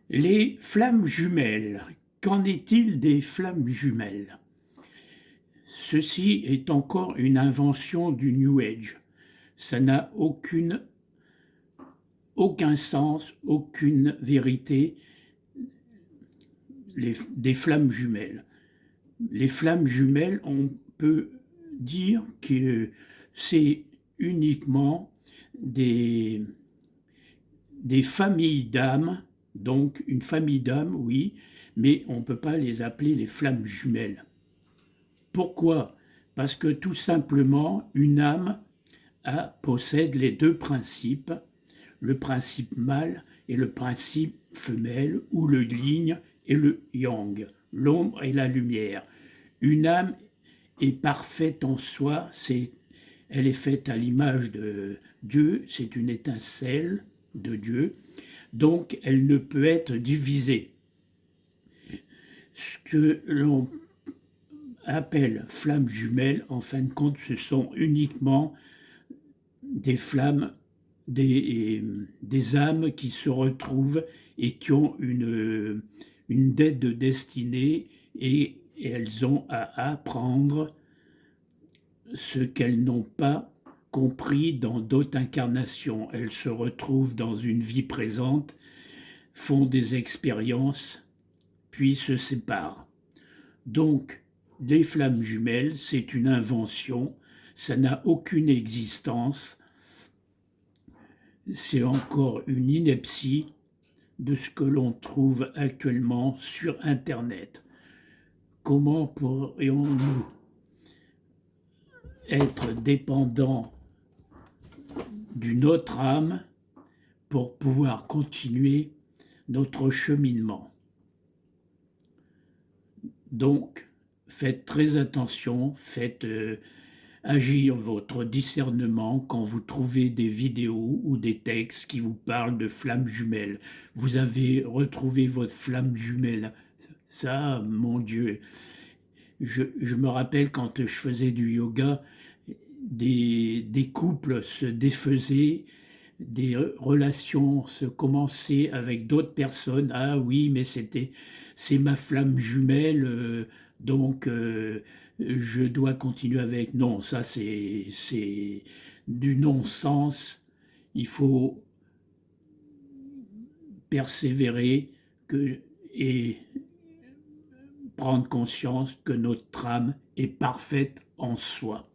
Les flammes jumelles. Qu'en est-il des flammes jumelles? Ceci est encore une invention du New Age. Ça n'a aucun sens, aucune vérité, des flammes jumelles. Les flammes jumelles, on peut dire que c'est uniquement des familles d'âmes, donc une famille d'âmes, oui, mais on ne peut pas les appeler les flammes jumelles. Pourquoi? Parce que tout simplement, une âme possède les deux principes, le principe mâle et le principe femelle, ou le yin et le yang, l'ombre et la lumière. Une âme est parfaite en soi, elle est faite à l'image de Dieu, c'est une étincelle de Dieu, donc elle ne peut être divisée. Ce que l'on appelle flammes jumelles, en fin de compte, ce sont uniquement des flammes, des âmes qui se retrouvent et qui ont une dette de destinée, et elles ont à apprendre ce qu'elles n'ont pas compris dans d'autres incarnations. Elles se retrouvent dans une vie présente, font des expériences, puis se séparent. Donc, les flammes jumelles, c'est une invention, ça n'a aucune existence, c'est encore une ineptie de ce que l'on trouve actuellement sur Internet. Comment pourrions-nous être dépendants d'une autre âme pour pouvoir continuer notre cheminement? Donc, faites très attention, faites agir votre discernement quand vous trouvez des vidéos ou des textes qui vous parlent de flammes jumelles. Vous avez retrouvé votre flamme jumelle. Ça, mon Dieu, je me rappelle quand je faisais du yoga, des couples se défaisaient, des relations se commençaient avec d'autres personnes. Ah oui, mais c'est ma flamme jumelle, donc je dois continuer avec. Non, ça c'est du non-sens. Il faut persévérer et prendre conscience que notre âme est parfaite en soi.